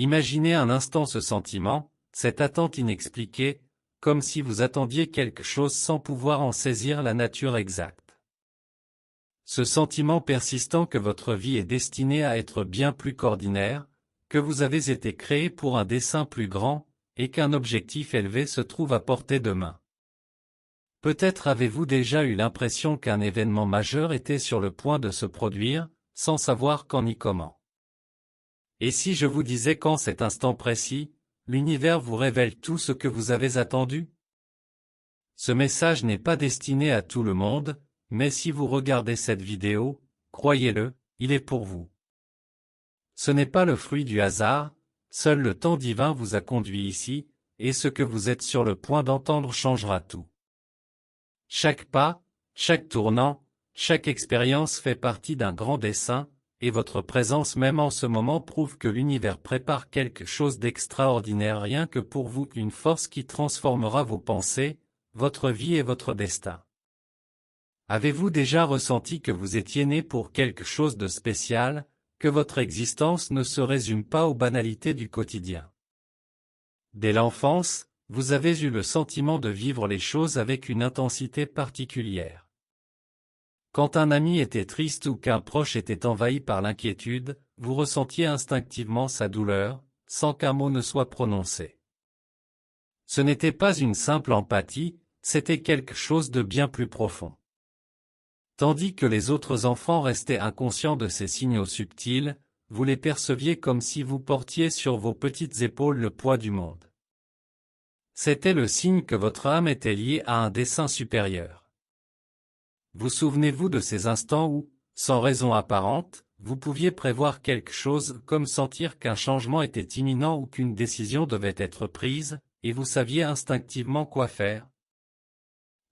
Imaginez un instant ce sentiment, cette attente inexpliquée, comme si vous attendiez quelque chose sans pouvoir en saisir la nature exacte. Ce sentiment persistant que votre vie est destinée à être bien plus qu'ordinaire, que vous avez été créé pour un dessein plus grand, et qu'un objectif élevé se trouve à portée de main. Peut-être avez-vous déjà eu l'impression qu'un événement majeur était sur le point de se produire, sans savoir quand ni comment. Et si je vous disais qu'en cet instant précis, l'univers vous révèle tout ce que vous avez attendu? Ce message n'est pas destiné à tout le monde, mais si vous regardez cette vidéo, croyez-le, il est pour vous. Ce n'est pas le fruit du hasard, seul le temps divin vous a conduit ici, et ce que vous êtes sur le point d'entendre changera tout. Chaque pas, chaque tournant, chaque expérience fait partie d'un grand dessein, et votre présence même en ce moment prouve que l'univers prépare quelque chose d'extraordinaire rien que pour vous, une force qui transformera vos pensées, votre vie et votre destin. Avez-vous déjà ressenti que vous étiez né pour quelque chose de spécial, que votre existence ne se résume pas aux banalités du quotidien? Dès l'enfance, vous avez eu le sentiment de vivre les choses avec une intensité particulière. Quand un ami était triste ou qu'un proche était envahi par l'inquiétude, vous ressentiez instinctivement sa douleur, sans qu'un mot ne soit prononcé. Ce n'était pas une simple empathie, c'était quelque chose de bien plus profond. Tandis que les autres enfants restaient inconscients de ces signaux subtils, vous les perceviez comme si vous portiez sur vos petites épaules le poids du monde. C'était le signe que votre âme était liée à un dessein supérieur. Vous souvenez-vous de ces instants où, sans raison apparente, vous pouviez prévoir quelque chose, comme sentir qu'un changement était imminent ou qu'une décision devait être prise, et vous saviez instinctivement quoi faire?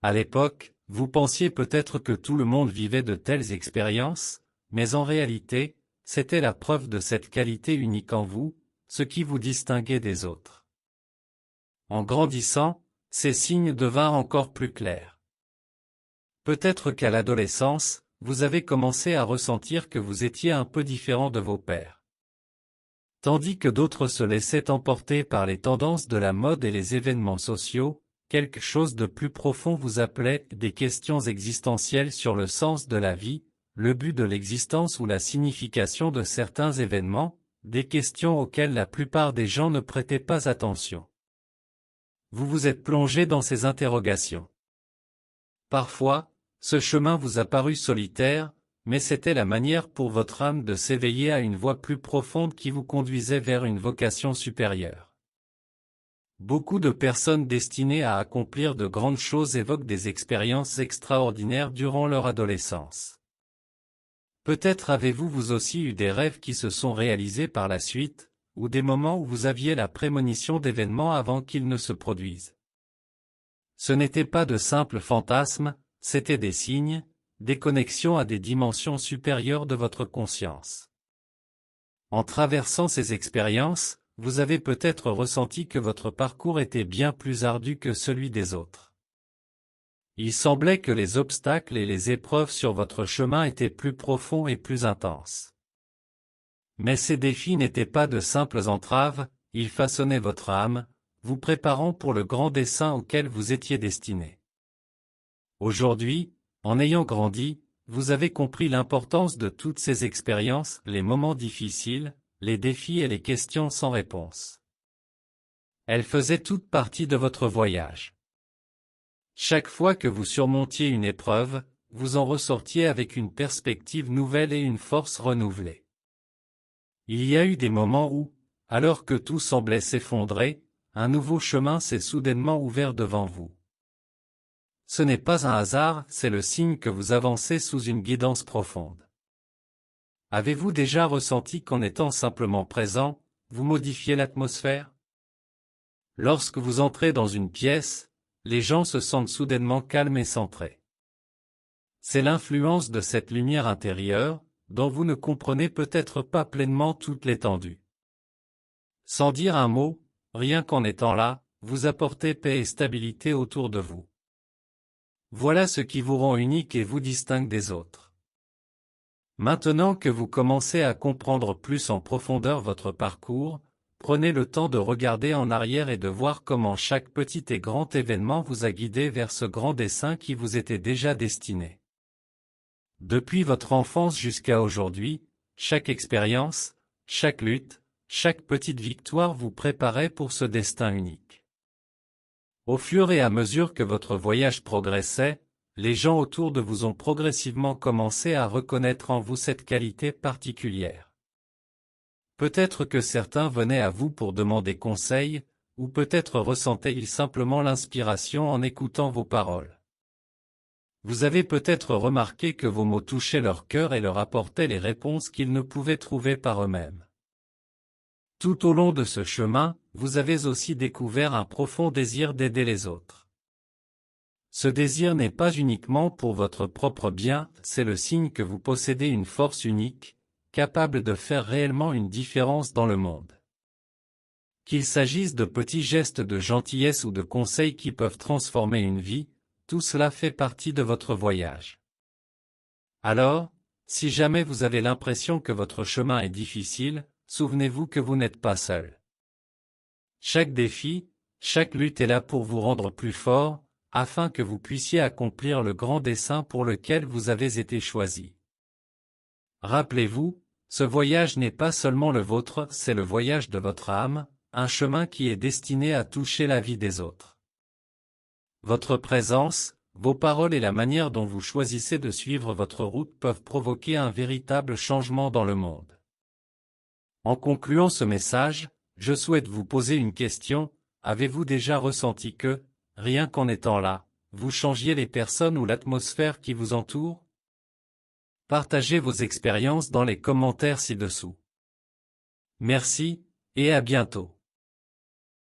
À l'époque, vous pensiez peut-être que tout le monde vivait de telles expériences, mais en réalité, c'était la preuve de cette qualité unique en vous, ce qui vous distinguait des autres. En grandissant, ces signes devinrent encore plus clairs. Peut-être qu'à l'adolescence, vous avez commencé à ressentir que vous étiez un peu différent de vos pairs. Tandis que d'autres se laissaient emporter par les tendances de la mode et les événements sociaux, quelque chose de plus profond vous appelait, des questions existentielles sur le sens de la vie, le but de l'existence ou la signification de certains événements, des questions auxquelles la plupart des gens ne prêtaient pas attention. Vous vous êtes plongé dans ces interrogations. Parfois, ce chemin vous a paru solitaire, mais c'était la manière pour votre âme de s'éveiller à une voie plus profonde qui vous conduisait vers une vocation supérieure. Beaucoup de personnes destinées à accomplir de grandes choses évoquent des expériences extraordinaires durant leur adolescence. Peut-être avez-vous vous aussi eu des rêves qui se sont réalisés par la suite, ou des moments où vous aviez la prémonition d'événements avant qu'ils ne se produisent. Ce n'étaient pas de simples fantasmes, c'étaient des signes, des connexions à des dimensions supérieures de votre conscience. En traversant ces expériences, vous avez peut-être ressenti que votre parcours était bien plus ardu que celui des autres. Il semblait que les obstacles et les épreuves sur votre chemin étaient plus profonds et plus intenses. Mais ces défis n'étaient pas de simples entraves, ils façonnaient votre âme, vous préparant pour le grand dessein auquel vous étiez destiné. Aujourd'hui, en ayant grandi, vous avez compris l'importance de toutes ces expériences, les moments difficiles, les défis et les questions sans réponse. Elles faisaient toute partie de votre voyage. Chaque fois que vous surmontiez une épreuve, vous en ressortiez avec une perspective nouvelle et une force renouvelée. Il y a eu des moments où, alors que tout semblait s'effondrer, un nouveau chemin s'est soudainement ouvert devant vous. Ce n'est pas un hasard, c'est le signe que vous avancez sous une guidance profonde. Avez-vous déjà ressenti qu'en étant simplement présent, vous modifiez l'atmosphère? Lorsque vous entrez dans une pièce, les gens se sentent soudainement calmes et centrés. C'est l'influence de cette lumière intérieure, dont vous ne comprenez peut-être pas pleinement toute l'étendue. Sans dire un mot, rien qu'en étant là, vous apportez paix et stabilité autour de vous. Voilà ce qui vous rend unique et vous distingue des autres. Maintenant que vous commencez à comprendre plus en profondeur votre parcours, prenez le temps de regarder en arrière et de voir comment chaque petit et grand événement vous a guidé vers ce grand dessein qui vous était déjà destiné. Depuis votre enfance jusqu'à aujourd'hui, chaque expérience, chaque lutte, chaque petite victoire vous préparait pour ce destin unique. Au fur et à mesure que votre voyage progressait, les gens autour de vous ont progressivement commencé à reconnaître en vous cette qualité particulière. Peut-être que certains venaient à vous pour demander conseil, ou peut-être ressentaient-ils simplement l'inspiration en écoutant vos paroles. Vous avez peut-être remarqué que vos mots touchaient leur cœur et leur apportaient les réponses qu'ils ne pouvaient trouver par eux-mêmes. Tout au long de ce chemin, vous avez aussi découvert un profond désir d'aider les autres. Ce désir n'est pas uniquement pour votre propre bien, c'est le signe que vous possédez une force unique, capable de faire réellement une différence dans le monde. Qu'il s'agisse de petits gestes de gentillesse ou de conseils qui peuvent transformer une vie, tout cela fait partie de votre voyage. Alors, si jamais vous avez l'impression que votre chemin est difficile, souvenez-vous que vous n'êtes pas seul. Chaque défi, chaque lutte est là pour vous rendre plus fort, afin que vous puissiez accomplir le grand dessein pour lequel vous avez été choisi. Rappelez-vous, ce voyage n'est pas seulement le vôtre, c'est le voyage de votre âme, un chemin qui est destiné à toucher la vie des autres. Votre présence, vos paroles et la manière dont vous choisissez de suivre votre route peuvent provoquer un véritable changement dans le monde. En concluant ce message, je souhaite vous poser une question. Avez-vous déjà ressenti que, rien qu'en étant là, vous changiez les personnes ou l'atmosphère qui vous entoure? Partagez vos expériences dans les commentaires ci-dessous. Merci, et à bientôt.